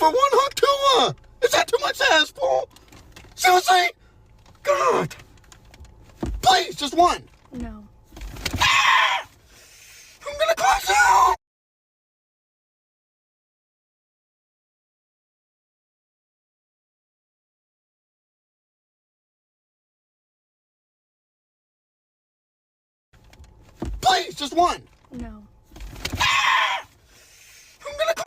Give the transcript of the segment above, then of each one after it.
for one hot tour. Is that too much to ask for? Seriously? God. Please, just one. No. I'm gonna close out. Please, just one. No. I'm gonna close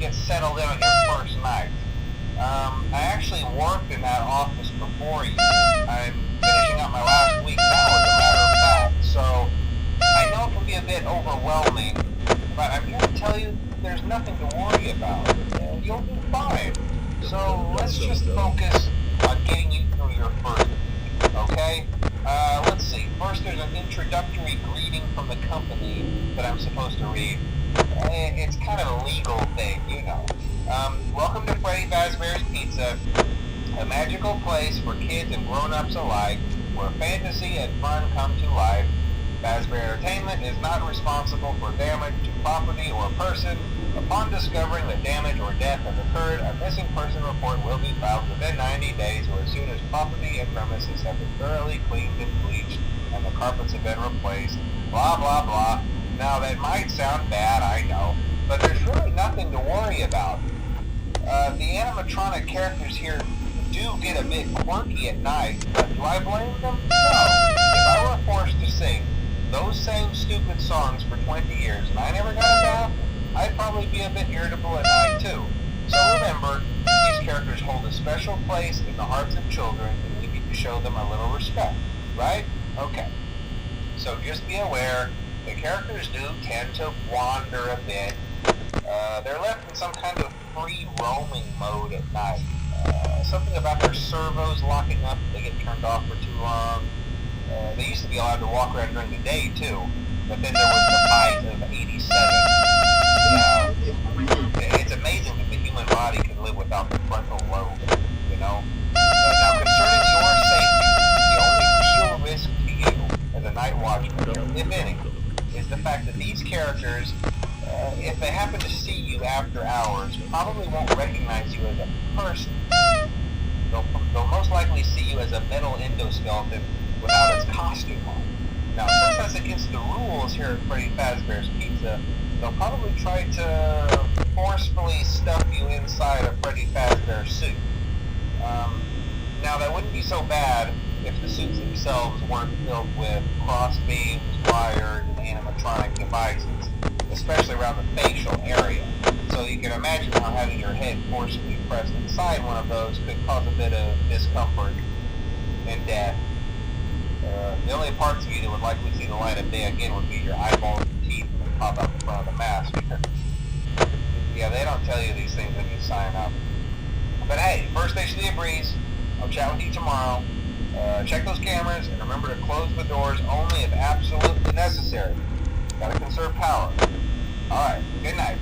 get settled in on your first night. I actually worked in that office before you. I'm finishing up my last week now, as a matter of fact. So I know it can be a bit overwhelming, but I'm here to tell you there's nothing to worry about. You'll be fine. So let's just focus on getting you through your first week, okay? Let's see. First, there's an introductory greeting from the company that I'm supposed to read. It's kind of a legal thing, you know. Welcome to Freddy Fazbear's Pizza, a magical place for kids and grown-ups alike, where fantasy and fun come to life. Fazbear Entertainment is not responsible for damage to property or person. Upon discovering that damage or death has occurred, a missing person report will be filed within 90 days or as soon as property and premises have been thoroughly cleaned and bleached and the carpets have been replaced. Blah, blah, blah. Now, that might sound bad, I know, but there's really nothing to worry about. The animatronic characters here do get a bit quirky at night, but do I blame them? No. If I were forced to sing those same stupid songs for 20 years and I never got a bath, I'd probably be a bit irritable at night too. So remember, these characters hold a special place in the hearts of children and we need to show them a little respect, right? Okay. So just be aware, the characters do tend to wander a bit. They're left in some kind of free roaming mode at night. Something about their servos locking up if they get turned off for too long. They used to be allowed to walk around during the day too, but then there was the fight of 87. It's amazing that the human body can live without the frontal lobe, you know? Now, concerning your safety, the only real risk to you as a night watchman, if any, is the fact that these characters, if they happen to see you after hours, probably won't recognize you as a person. They'll most likely see you as a metal endoskeleton without its costume on. Now, since that's against the rules here at Freddy Fazbear's Pizza, they'll probably try to forcefully stuff you inside a Freddy Fazbear suit. Now, that wouldn't be so bad if the suits themselves weren't filled with cross beams, wires, and animatronic devices, especially around the facial area. So you can imagine how having your head forcibly pressed inside one of those could cause a bit of discomfort and death. The only parts of you that would likely see the light of day again would be your eyeballs and teeth that pop out in front of the mask. Yeah, they don't tell you these things when you sign up. But hey, first station of the breeze. I'll chat with you tomorrow. Check those cameras and remember to close the doors only if absolutely necessary. Gotta conserve power. Alright, good night.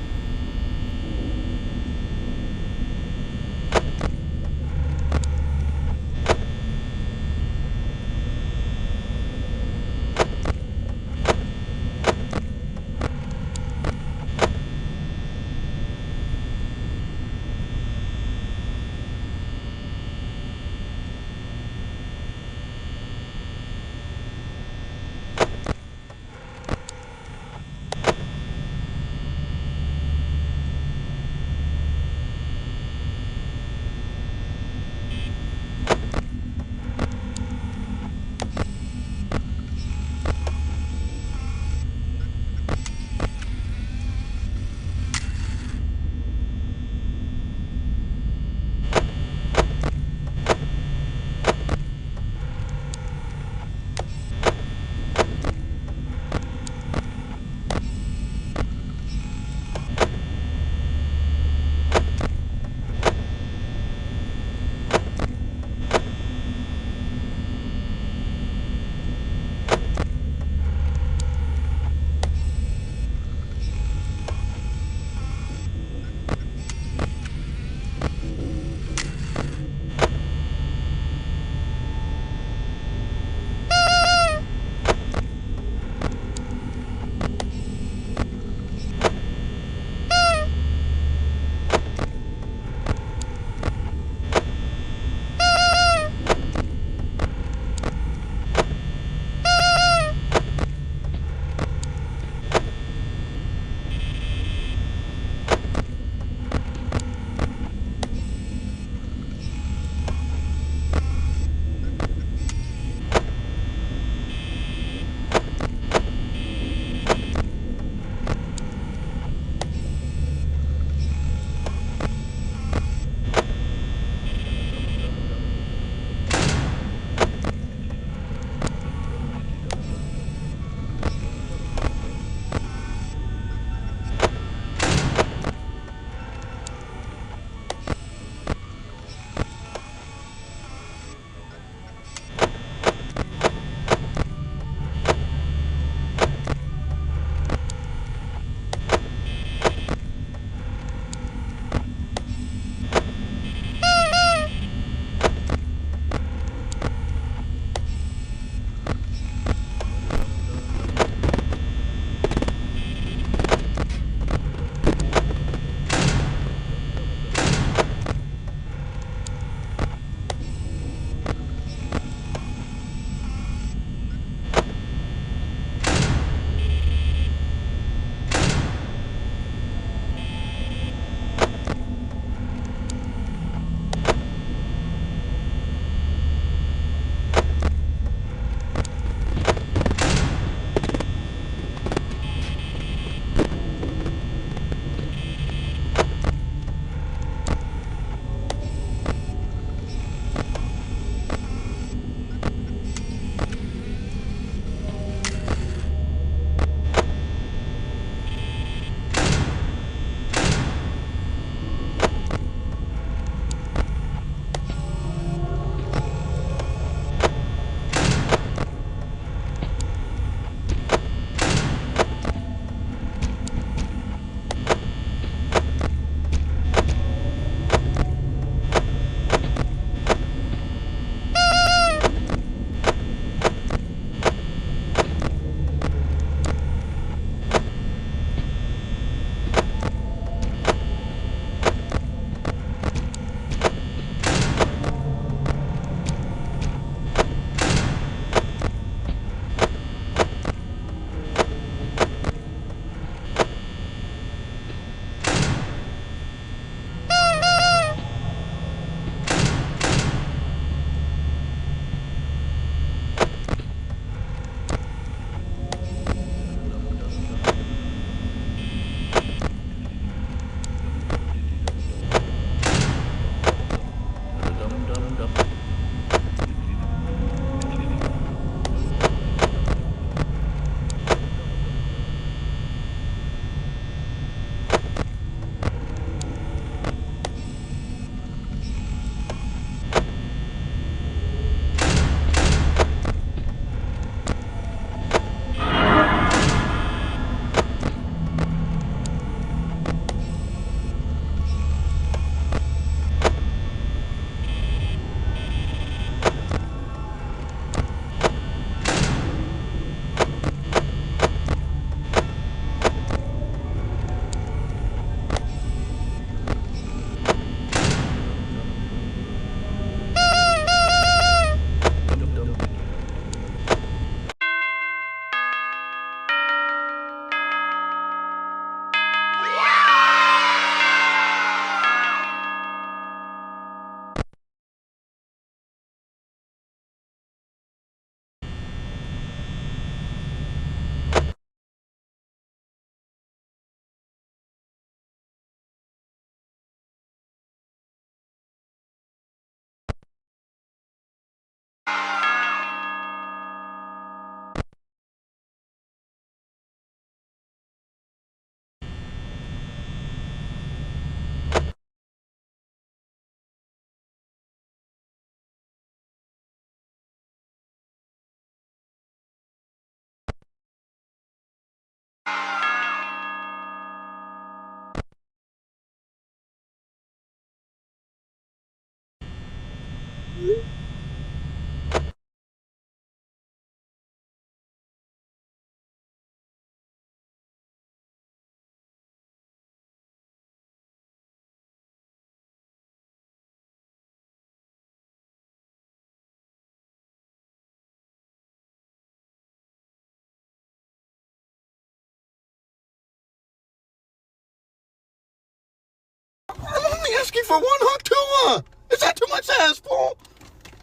I'm only asking for one hot tour. Is that too much to ask for?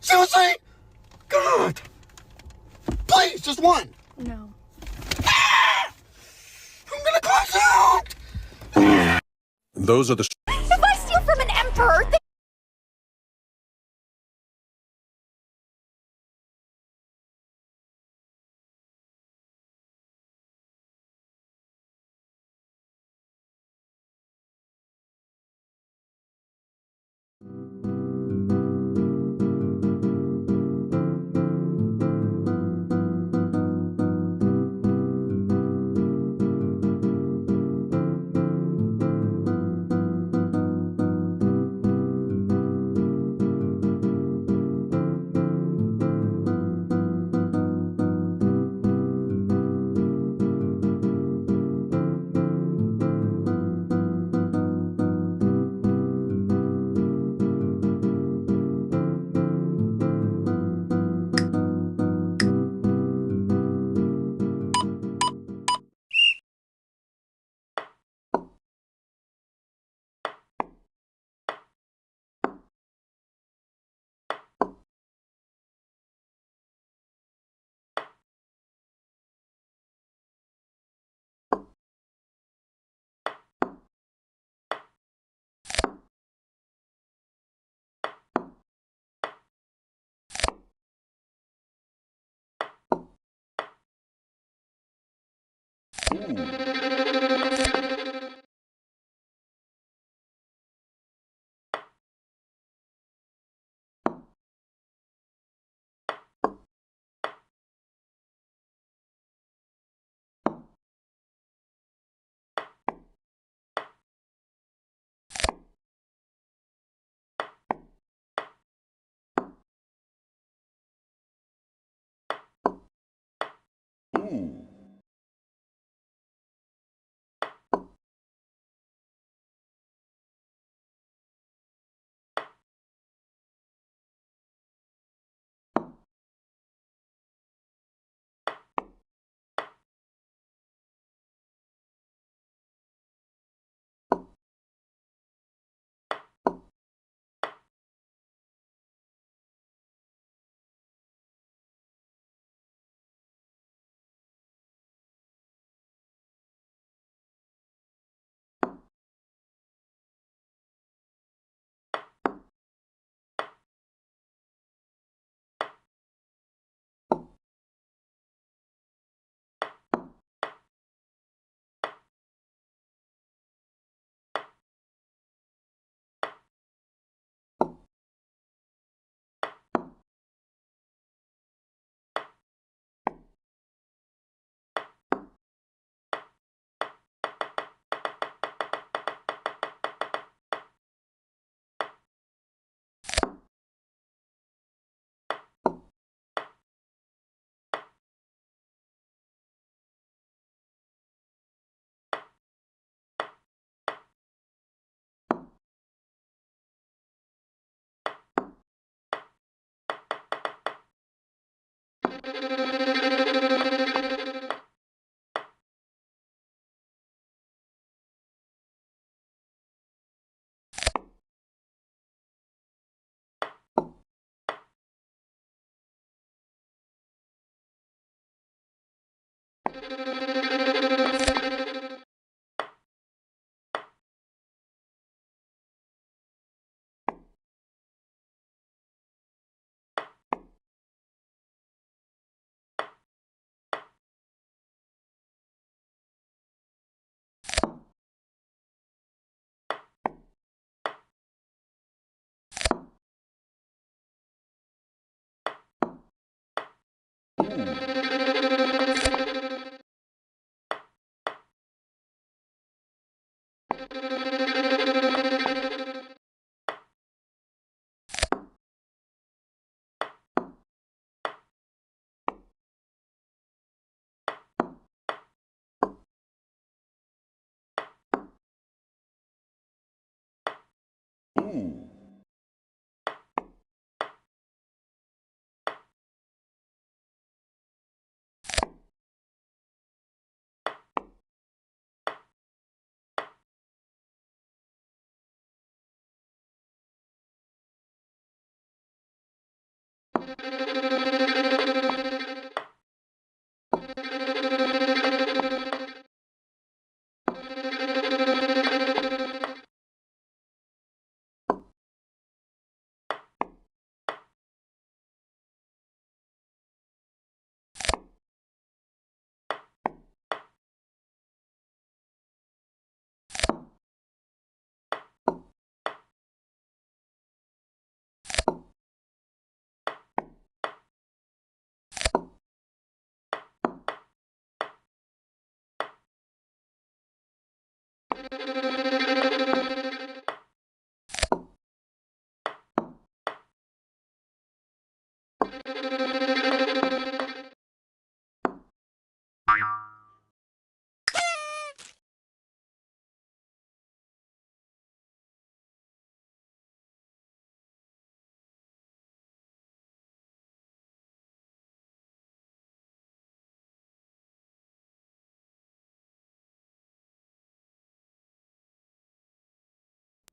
Seriously? God. Please, just one. No. I'm gonna close out. Those are the If I steal from an emperor, then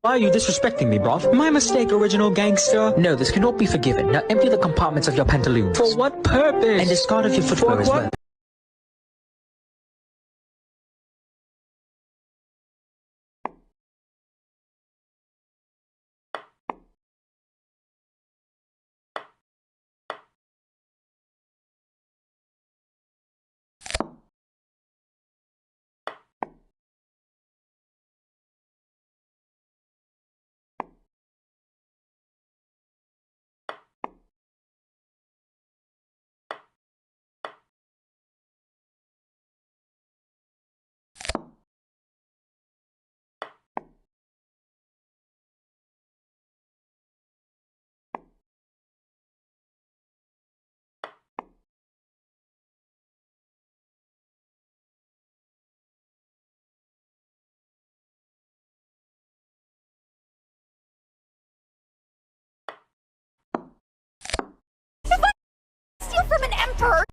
Why are you disrespecting me, bruv? My mistake, original gangster. No, this cannot be forgiven. Now empty the compartments of your pantaloons. For what purpose? And discard of your footwear as well. Steal from an emperor!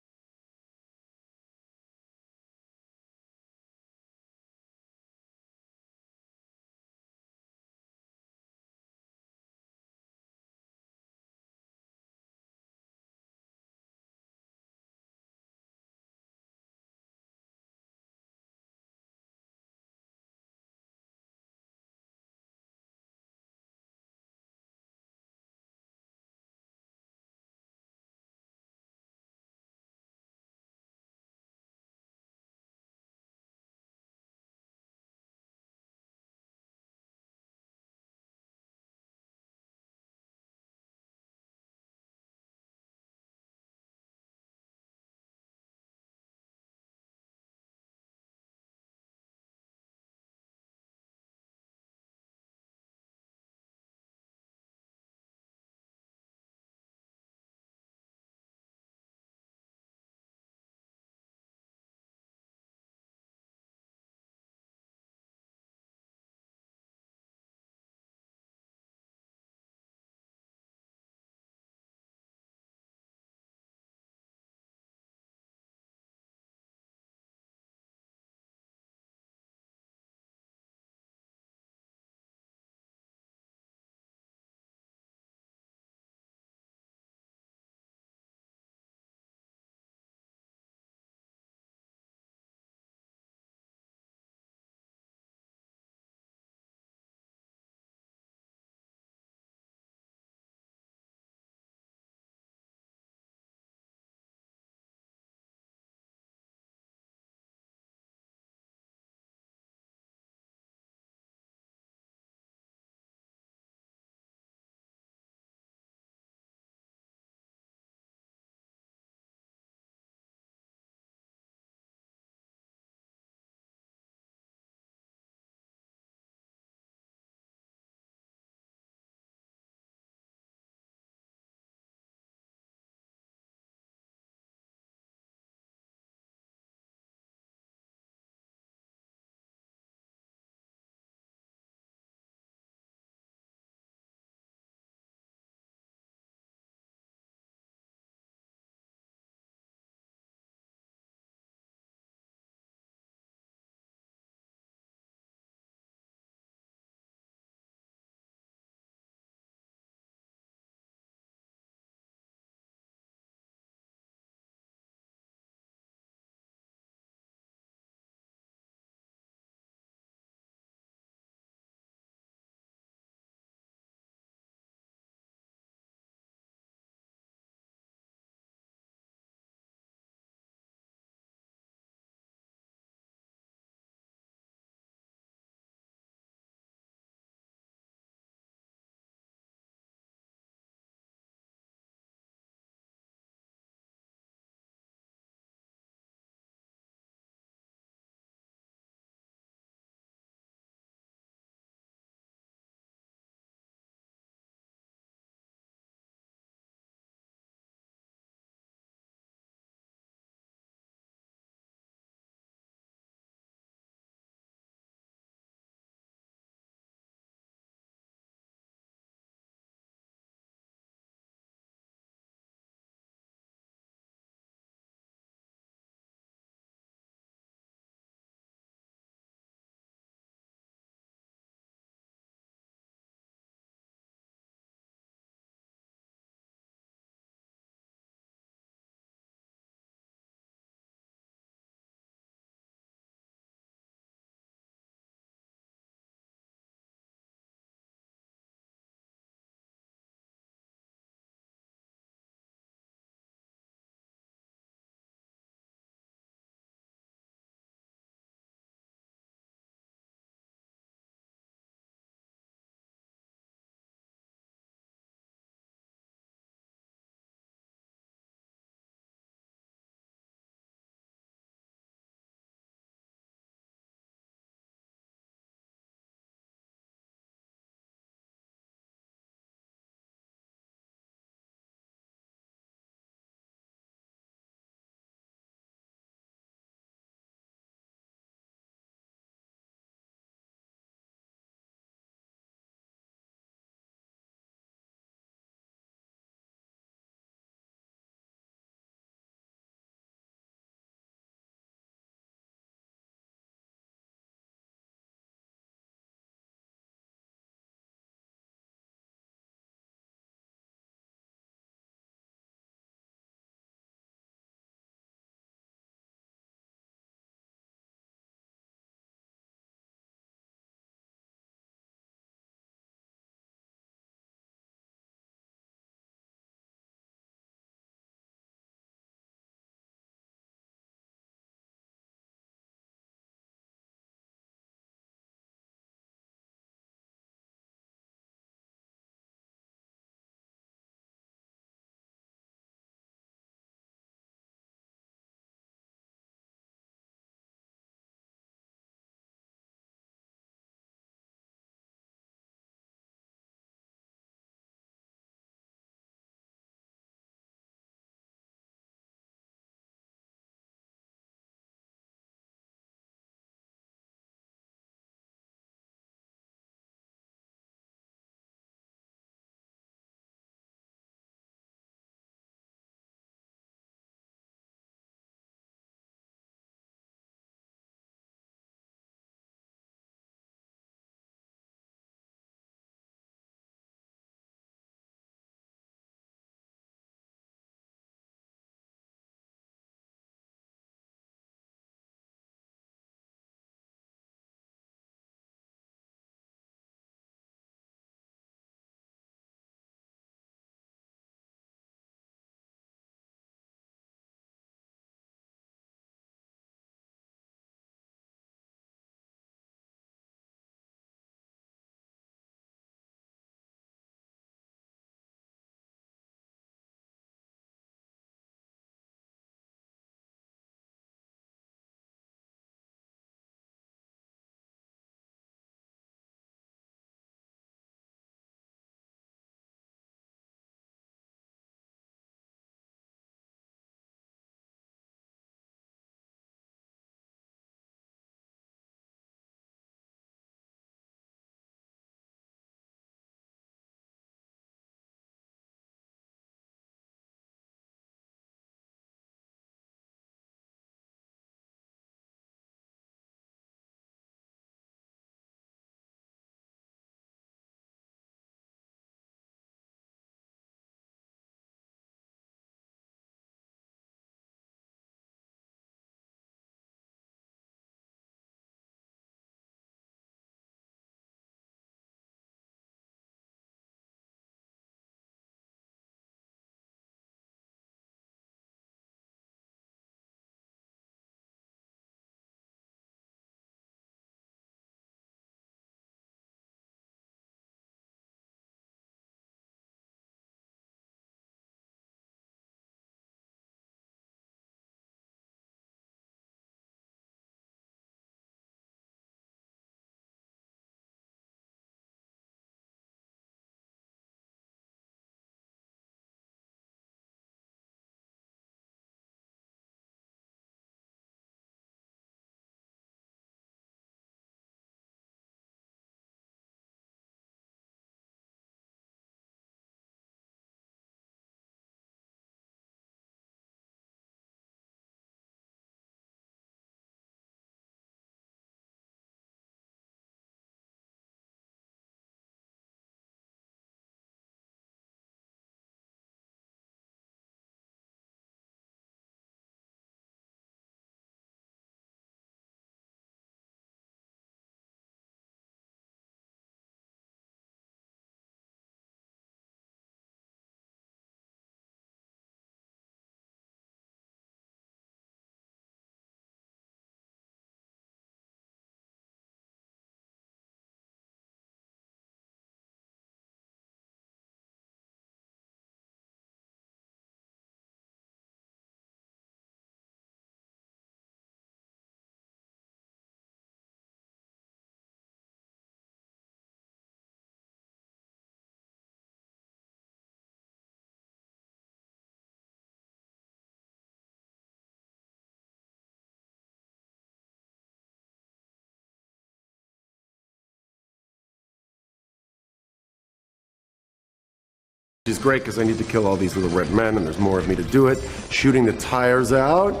Which is great because I need to kill all these little red men, and there's more of me to do it. Shooting the tires out,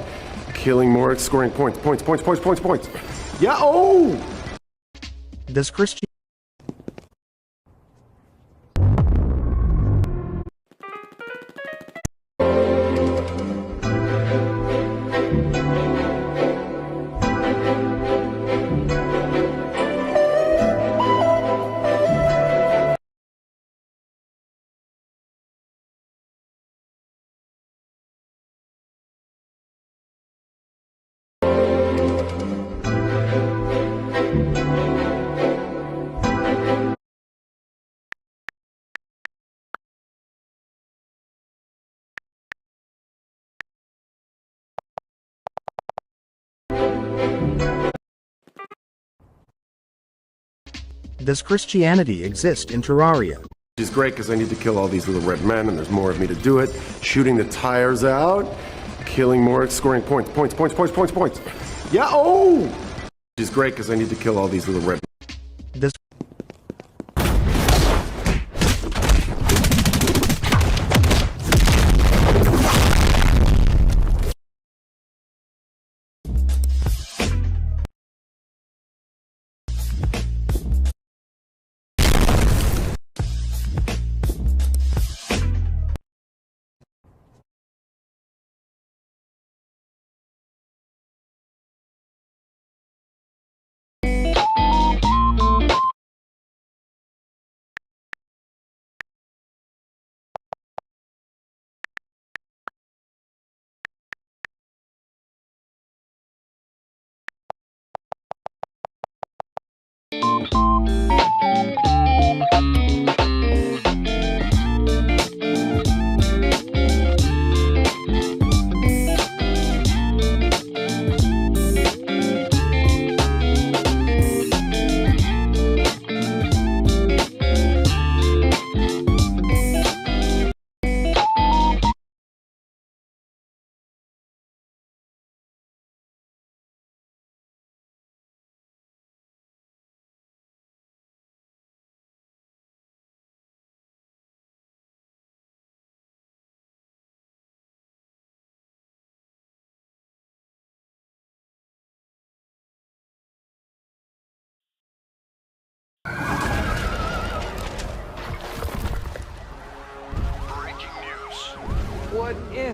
killing more, scoring points. Yeah, oh! Does Christian Does Christianity exist in Terraria? Which is great because I need to kill all these little red men, and there's more of me to do it. Shooting the tires out, killing more, scoring points. Yeah, oh! Which is great because I need to kill all these little red men. Does What if?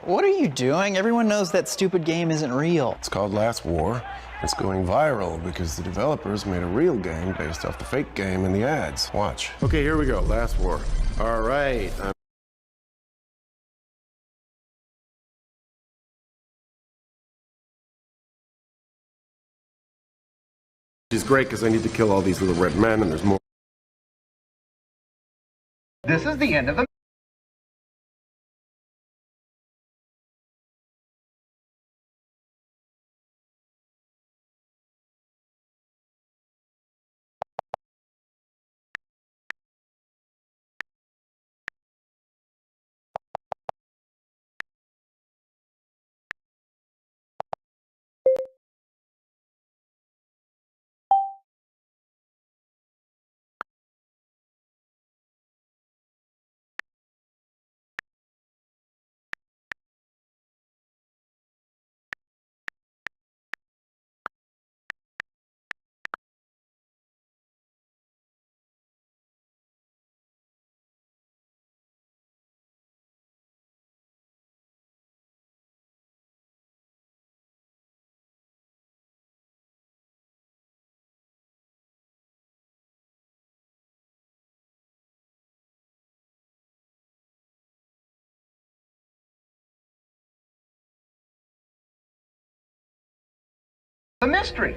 What are you doing? Everyone knows that stupid game isn't real. It's called Last War. It's going viral because the developers made a real game based off the fake game and the ads. Watch. Okay, here we go. Last War. All right. Which is great because I need to kill all these little red men and there's more. This is the end of the mystery.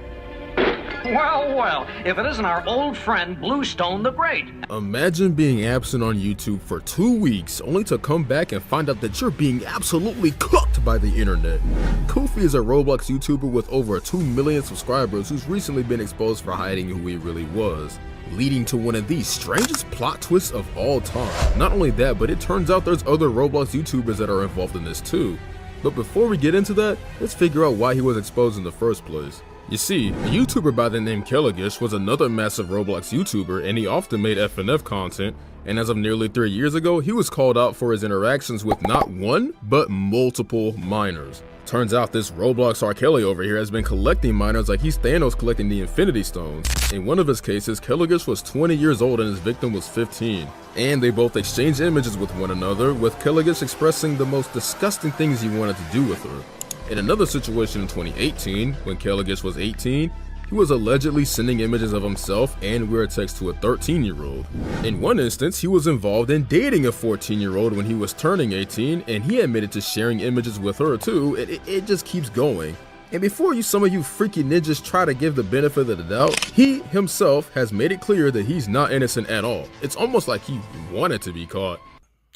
Well, well, if it isn't our old friend Bluestone the Great. Imagine being absent on YouTube for 2 weeks, only to come back and find out that you're being absolutely cooked by the internet. Koofy is a Roblox YouTuber with over 2 million subscribers who's recently been exposed for hiding who he really was, leading to one of the strangest plot twists of all time. Not only that, but it turns out there's other Roblox YouTubers that are involved in this too. But before we get into that, let's figure out why he was exposed in the first place. You see, a YouTuber by the name Kelligish was another massive Roblox YouTuber, and he often made FNF content, and as of nearly 3 years ago, he was called out for his interactions with not one, but multiple minors. Turns out this Roblox R. Kelly over here has been collecting minors like he's Thanos collecting the Infinity Stones. In one of his cases, Kelligish was 20 years old and his victim was 15. And they both exchanged images with one another, with Kelligish expressing the most disgusting things he wanted to do with her. In another situation in 2018, when Kelligish was 18, he was allegedly sending images of himself and weird text to a 13-year-old. In one instance, he was involved in dating a 14-year-old when he was turning 18, and he admitted to sharing images with her too. It just keeps going. And before some of you freaky ninjas try to give the benefit of the doubt, he himself has made it clear that he's not innocent at all. It's almost like he wanted to be caught.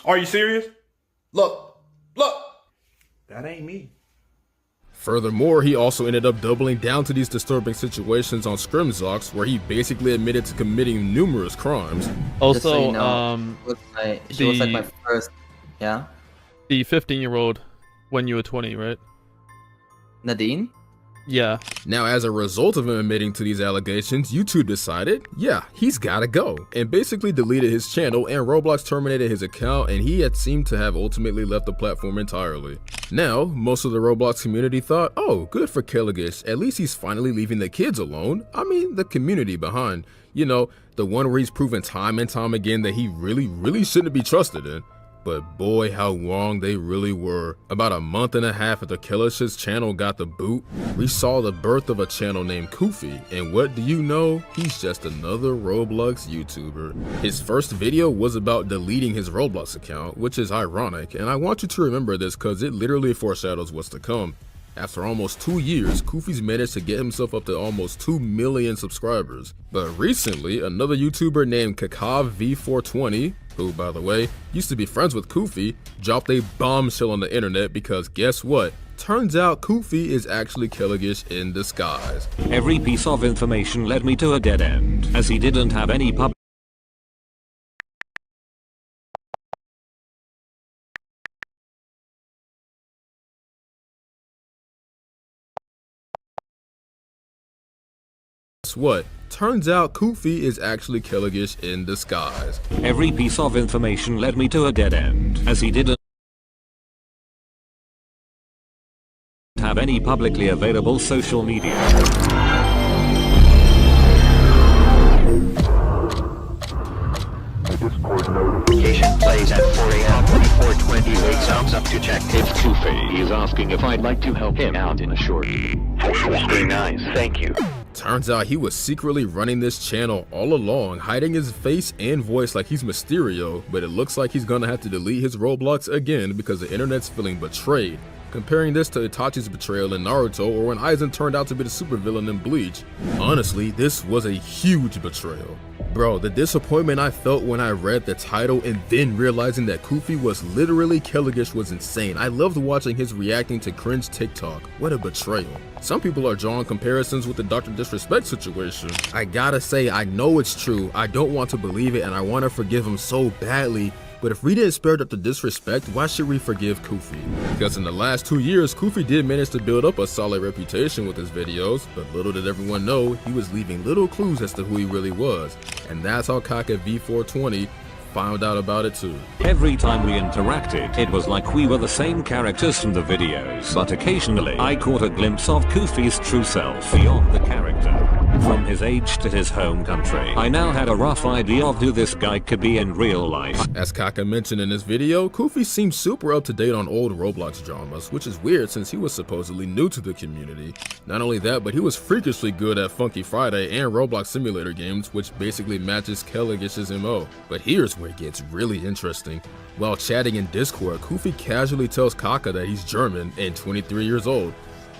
Are you serious? Look. That ain't me. Furthermore, he also ended up doubling down to these disturbing situations on Scrimzox, where he basically admitted to committing numerous crimes. Also, so you know, she was like my first, yeah? The 15-year-old when you were 20, right? Nadine? Yeah. Now, as a result of him admitting to these allegations, YouTube decided, yeah, he's gotta go, and basically deleted his channel, and Roblox terminated his account, and he had seemed to have ultimately left the platform entirely. Now, most of the Roblox community thought, oh, good for Kelligish, at least he's finally leaving the kids alone. I mean, the community behind. You know, the one where he's proven time and time again that he really shouldn't be trusted in. But boy, how wrong they really were. About a month and a half after Kellish's channel got the boot, we saw the birth of a channel named Koofy, and what do you know? He's just another Roblox YouTuber. His first video was about deleting his Roblox account, which is ironic, and I want you to remember this because it literally foreshadows what's to come. After almost 2 years, Koofy's managed to get himself up to almost 2 million subscribers. But recently, another YouTuber named KakaV420, who, by the way, used to be friends with Koofy, dropped a bombshell on the internet because guess what? Turns out Koofy is actually Kelligish in disguise. Every piece of information led me to a dead end, as he didn't have any public. What? Turns out Koofy is actually Kelligish in disguise. Every piece of information led me to a dead end, as he didn't have any publicly available social media. Notification plays at 4 a.m. 24:20. Wakes up to check if Koofy I'd like to help him out in a short. Very nice, thank you. Turns out he was secretly running this channel all along, hiding his face and voice like he's Mysterio, but it looks like he's gonna have to delete his Roblox again because the internet's feeling betrayed. Comparing this to Itachi's betrayal in Naruto or when Aizen turned out to be the supervillain in Bleach. Honestly, this was a huge betrayal. Bro, the disappointment I felt when I read the title and then realizing that Kufi was literally Kelligish was insane. I loved watching his reacting to cringe TikTok. What a betrayal. Some people are drawing comparisons with the Dr. Disrespect situation. I gotta say, I know it's true. I don't want to believe it and I want to forgive him so badly. But if we didn't spare up the disrespect, why should we forgive Kufi? Because in the last 2 years, Kufi did manage to build up a solid reputation with his videos, but little did everyone know, he was leaving little clues as to who he really was. And that's how Kaka V420 found out about it too. Every time we interacted, it was like we were the same characters from the videos, but occasionally I caught a glimpse of Kufi's true self beyond the character. From his age to his home country, I now had a rough idea of who this guy could be in real life. As Kaka mentioned in this video, Kufi seems super up to date on old Roblox dramas, which is weird since he was supposedly new to the community. Not only that, but he was freakishly good at Funky Friday and Roblox simulator games, which basically matches Kelligish's MO. But here's where it gets really interesting. While chatting in Discord, Kufi casually tells Kaka that he's German and 23 years old.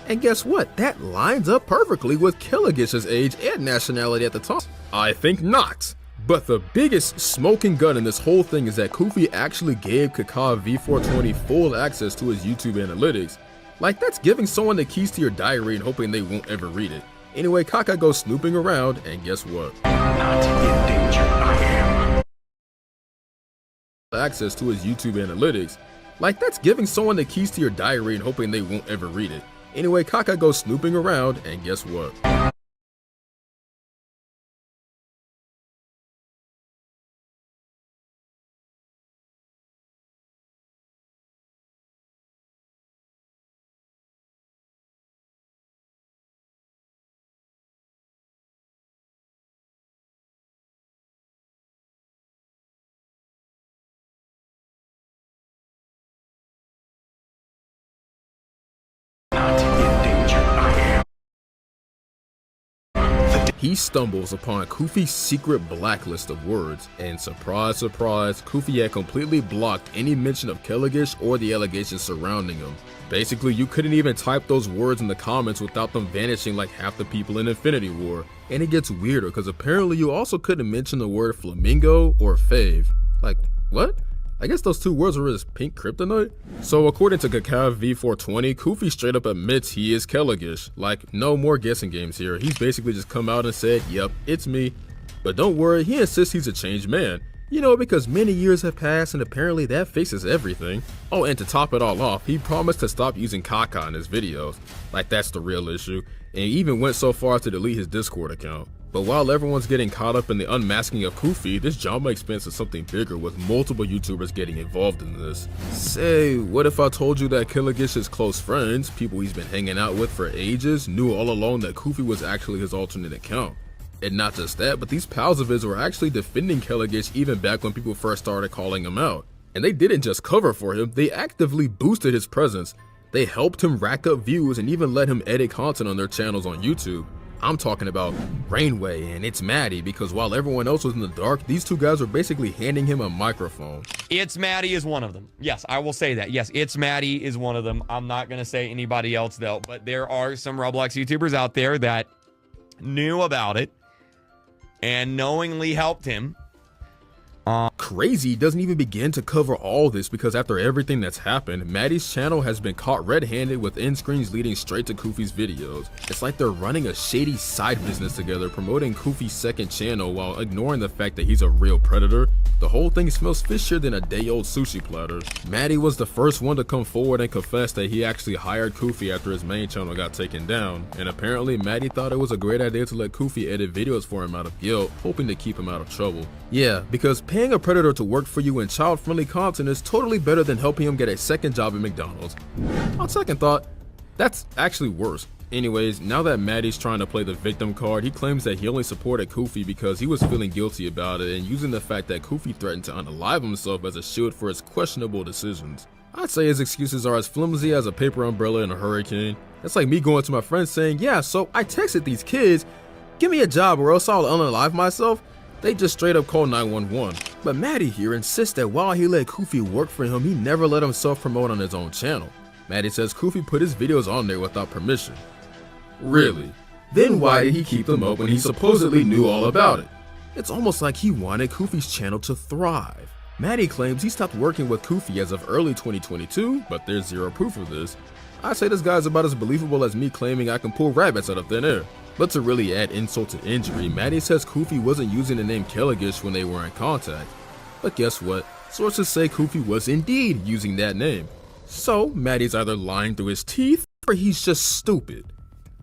And guess what? That lines up perfectly with Kelligish's age and nationality at the time. I think not. But the biggest smoking gun in this whole thing is that Kufi actually gave Kaka V420 full access to his YouTube analytics. Like, that's giving someone the keys to your diary and hoping they won't ever read it. Anyway, Kaka goes snooping around, and guess what? Not in danger, I am. Access to his YouTube analytics. Like, that's giving someone the keys to your diary and hoping they won't ever read it. Anyway, Kaka goes snooping around, and guess what? He stumbles upon Kufi's secret blacklist of words, and surprise, surprise, Kufi had completely blocked any mention of Kelligish or the allegations surrounding him. Basically, you couldn't even type those words in the comments without them vanishing like half the people in Infinity War. And it gets weirder because apparently you also couldn't mention the word flamingo or fave. Like, what? I guess those two words were his pink kryptonite? So according to Kaka V420, Kufi straight up admits he is Kelligish. Like, no more guessing games here. He's basically just come out and said, yep, it's me. But don't worry, he insists he's a changed man. You know, because many years have passed and apparently that fixes everything. Oh, and to top it all off, he promised to stop using Kaka in his videos. Like, that's the real issue. And he even went so far as to delete his Discord account. But while everyone's getting caught up in the unmasking of Kufi, this drama expands something bigger with multiple YouTubers getting involved in this. Say, what if I told you that Kelligish's close friends, people he's been hanging out with for ages, knew all along that Kufi was actually his alternate account? And not just that, but these pals of his were actually defending Kelligish even back when people first started calling him out. And they didn't just cover for him, they actively boosted his presence. They helped him rack up views and even let him edit content on their channels on YouTube. I'm talking about Rainway and It's Maddie, because while everyone else was in the dark, these two guys were basically handing him a microphone. It's Maddie is one of them. Yes, I will say that. Yes, It's Maddie is one of them. I'm not going to say anybody else though, but there are some Roblox YouTubers out there that knew about it and knowingly helped him. Crazy doesn't even begin to cover all this because after everything that's happened, Maddie's channel has been caught red-handed with end screens leading straight to Kufi's videos. It's like they're running a shady side business together, promoting Kufi's second channel while ignoring the fact that he's a real predator. The whole thing smells fishier than a day-old sushi platter. Maddie was the first one to come forward and confess that he actually hired Kufi after his main channel got taken down, and apparently Maddie thought it was a great idea to let Kufi edit videos for him out of guilt, hoping to keep him out of trouble. Yeah, because paying a predator to work for you in child-friendly content is totally better than helping him get a second job at McDonald's. On second thought, that's actually worse. Anyways, now that Maddie's trying to play the victim card, he claims that he only supported Kufi because he was feeling guilty about it and using the fact that Kufi threatened to unalive himself as a shield for his questionable decisions. I'd say his excuses are as flimsy as a paper umbrella in a hurricane. That's like me going to my friends saying, yeah, so I texted these kids, give me a job or else I'll unalive myself. They just straight up call 911. But Matty here insists that while he let Koofy work for him, he never let him self-promote on his own channel. Matty says Koofy put his videos on there without permission. Really? Then why did he keep them up when he supposedly knew all about it? It's almost like he wanted Koofy's channel to thrive. Matty claims he stopped working with Koofy as of early 2022, but there's zero proof of this. I say this guy's about as believable as me claiming I can pull rabbits out of thin air. But to really add insult to injury, Matty says Koofy wasn't using the name Killigish when they were in contact. But guess what? Sources say Koofy was indeed using that name. So, Matty's either lying through his teeth, or he's just stupid.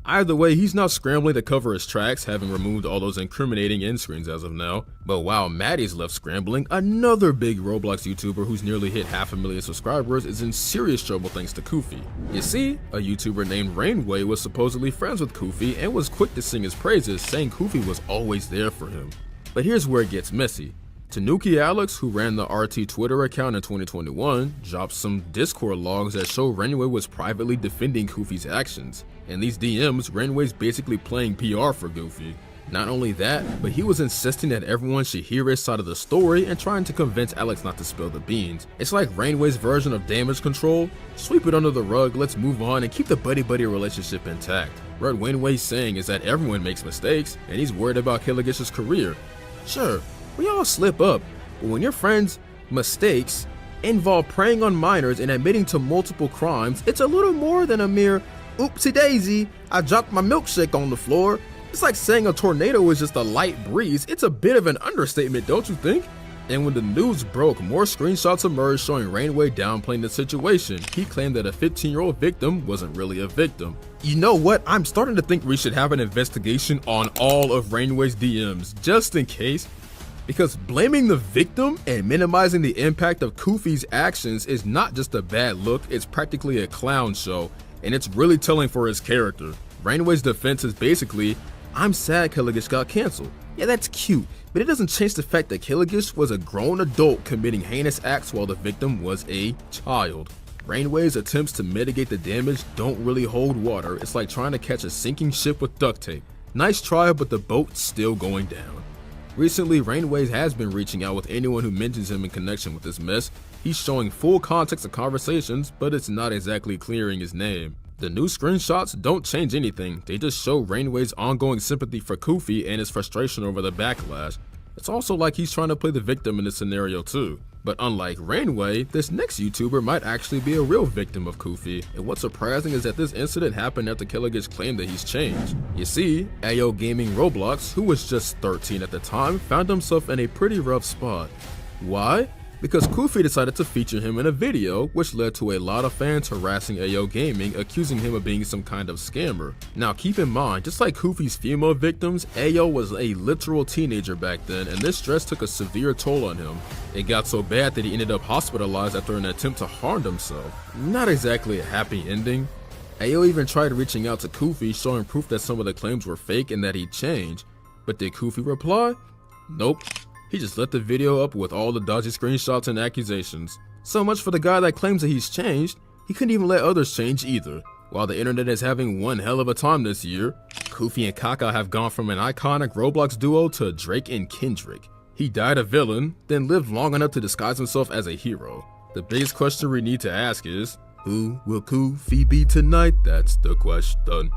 Either way, he's now scrambling to cover his tracks, having removed all those incriminating end screens as of now. But while Matty's left scrambling, another big Roblox YouTuber who's nearly hit 500,000 subscribers is in serious trouble thanks to Koofy. You see, a YouTuber named Rainway was supposedly friends with Koofy and was quick to sing his praises, saying Koofy was always there for him. But here's where it gets messy. Tanuki Alex, who ran the RT Twitter account in 2021, dropped some Discord logs that show Rainway was privately defending Koofy's actions. In these DMs, Rainway's basically playing PR for Goofy. Not only that, but he was insisting that everyone should hear his side of the story and trying to convince Alex not to spill the beans. It's like Rainway's version of damage control. Sweep it under the rug, let's move on and keep the buddy-buddy relationship intact. What Rainway's saying is that everyone makes mistakes, and he's worried about Killigish's career. Sure, we all slip up, but when your friends' mistakes involve preying on minors and admitting to multiple crimes, it's a little more than a mere oopsie daisy, I dropped my milkshake on the floor. It's like saying a tornado is just a light breeze. It's a bit of an understatement, don't you think? And when the news broke, more screenshots emerged showing Rainway downplaying the situation. He claimed that a 15-year-old victim wasn't really a victim. You know what? I'm starting to think we should have an investigation on all of Rainway's DMs, just in case. Because blaming the victim and minimizing the impact of Koofy's actions is not just a bad look, it's practically a clown show, and it's really telling for his character. Rainway's defense is basically, I'm sad Killigish got cancelled. Yeah, that's cute, but it doesn't change the fact that Killigish was a grown adult committing heinous acts while the victim was a child. Rainway's attempts to mitigate the damage don't really hold water. It's like trying to catch a sinking ship with duct tape. Nice try, but the boat's still going down. Recently, Rainway has been reaching out with anyone who mentions him in connection with this mess. He's showing full context of conversations, but it's not exactly clearing his name. The new screenshots don't change anything, they just show Rainway's ongoing sympathy for Koofy and his frustration over the backlash. It's also like he's trying to play the victim in this scenario too. But unlike Rainway, this next YouTuber might actually be a real victim of Koofy, and what's surprising is that this incident happened after Killigish claimed that he's changed. You see, Ayo Gaming Roblox, who was just 13 at the time, found himself in a pretty rough spot. Why? Because Koofy decided to feature him in a video, which led to a lot of fans harassing Ayo Gaming, accusing him of being some kind of scammer. Now keep in mind, just like Koofy's female victims, Ayo was a literal teenager back then, and this stress took a severe toll on him. It got so bad that he ended up hospitalized after an attempt to harm himself. Not exactly a happy ending. Ayo even tried reaching out to Koofy, showing proof that some of the claims were fake and that he'd changed. But did Koofy reply? Nope. He just let the video up with all the dodgy screenshots and accusations. So much for the guy that claims that he's changed, he couldn't even let others change either. While the internet is having one hell of a time this year, Koofy and Kaka have gone from an iconic Roblox duo to Drake and Kendrick. He died a villain, then lived long enough to disguise himself as a hero. The biggest question we need to ask is, who will Koofy be tonight? That's the question.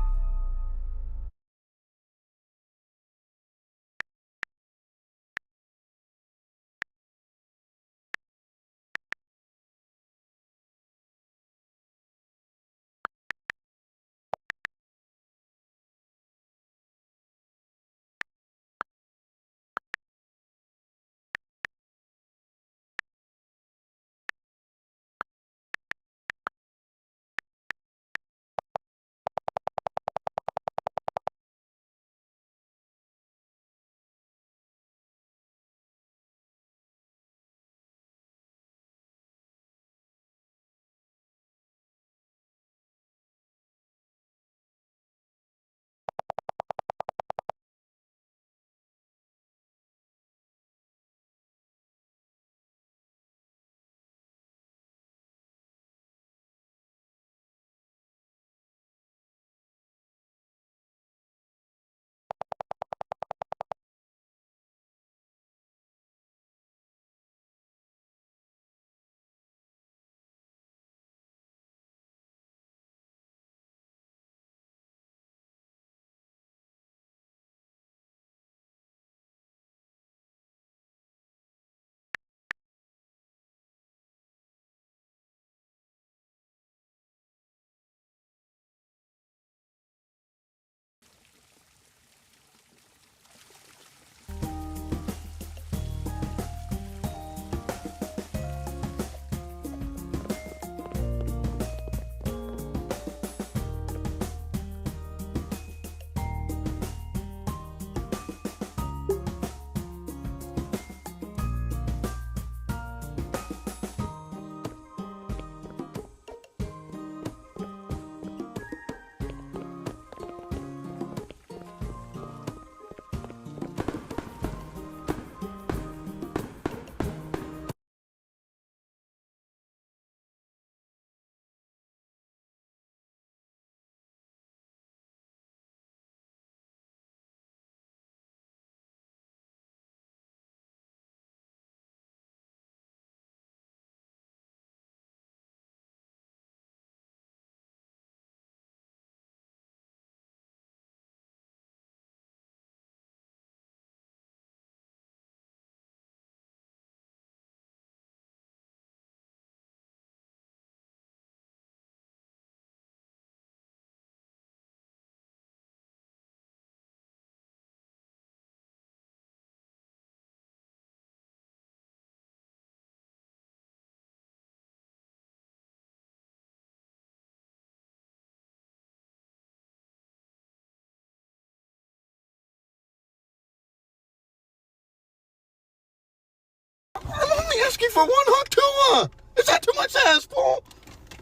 asking for one hot tour. Is that too much to ask for?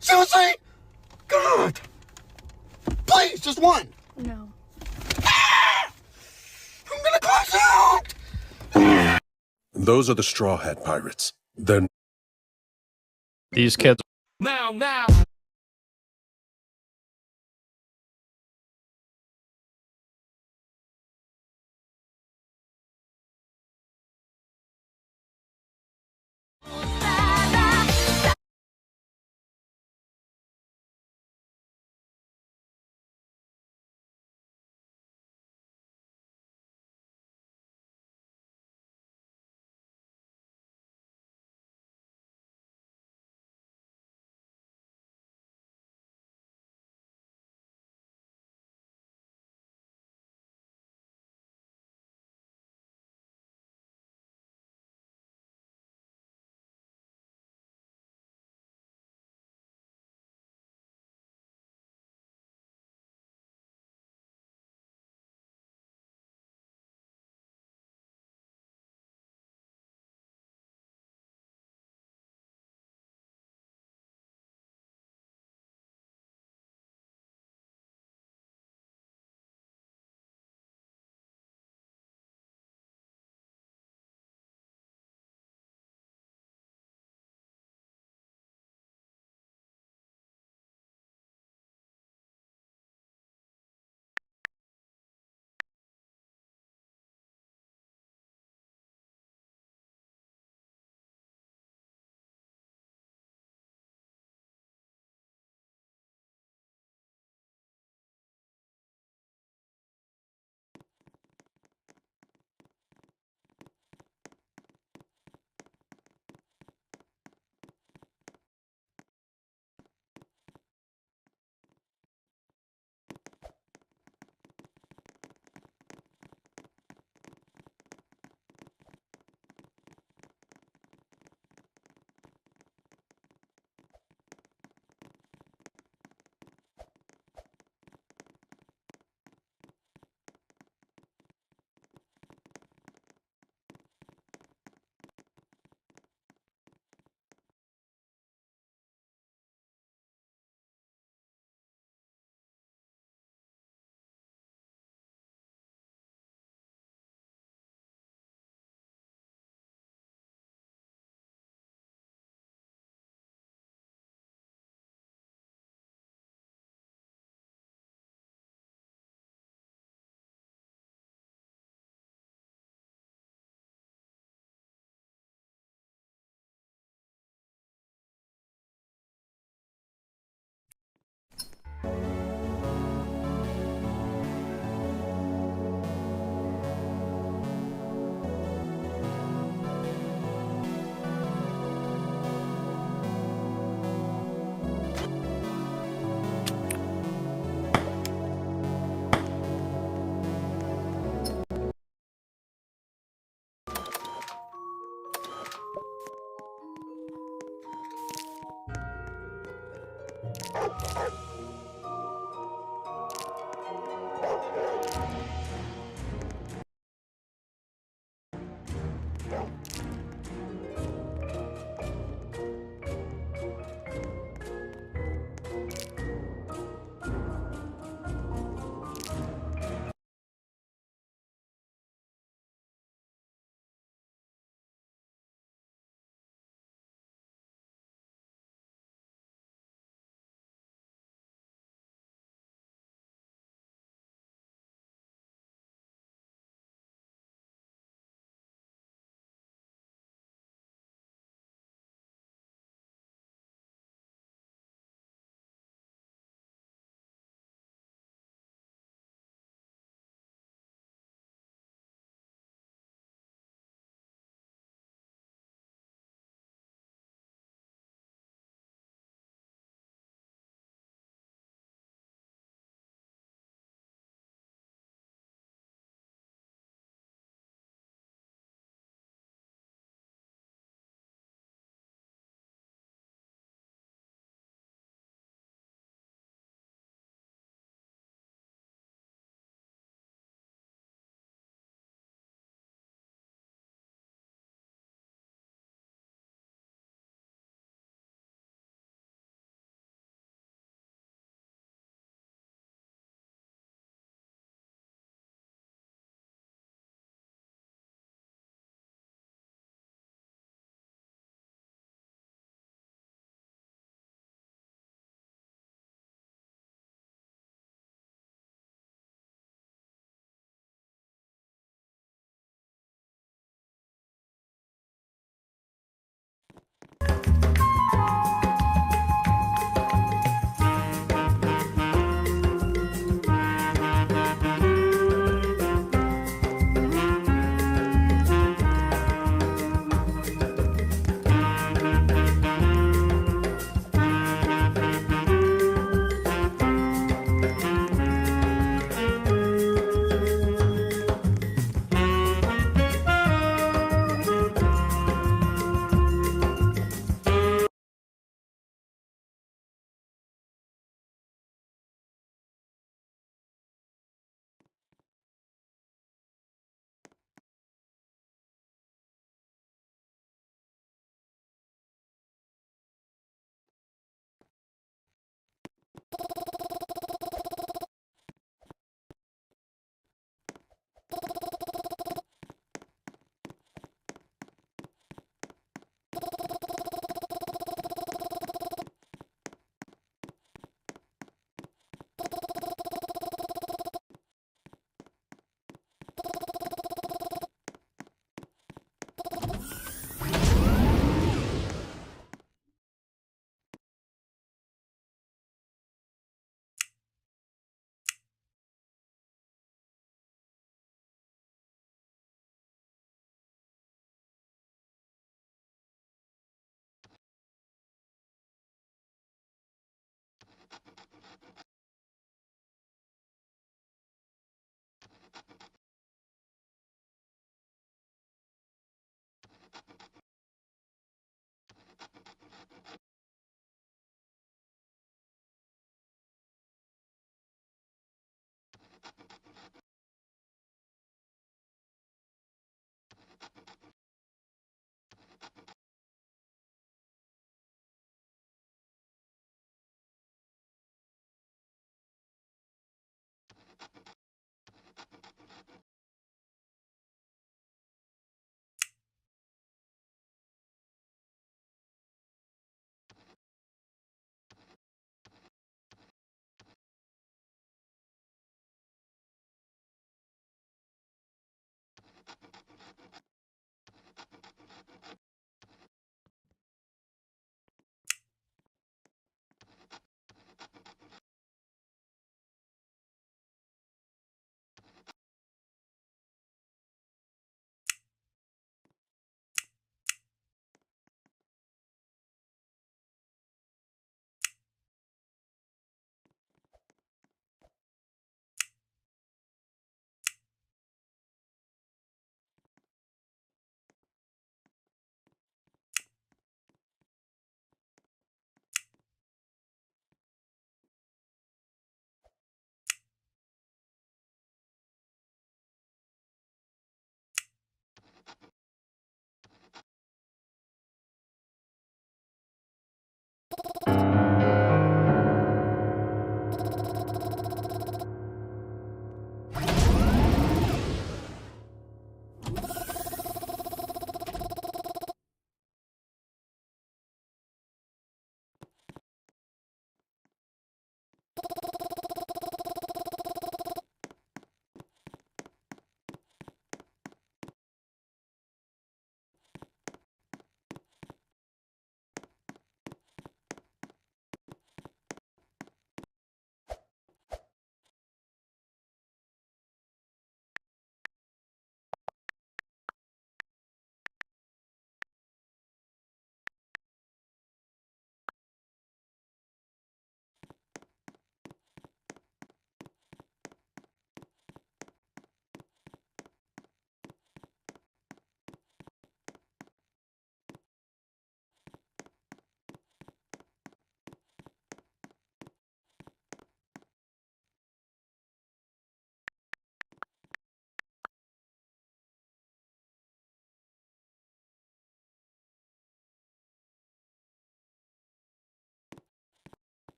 Seriously? God. Please, just one. No. I'm gonna close out. Those are the Straw Hat Pirates. They're These kids. Now.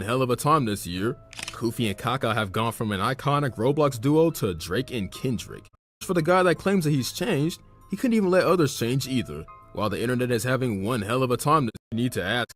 hell of a time this year. Kofi and Kaka have gone from an iconic Roblox duo to Drake and Kendrick. For the guy that claims that he's changed, he couldn't even let others change either. While the internet is having one hell of a time, you need to ask,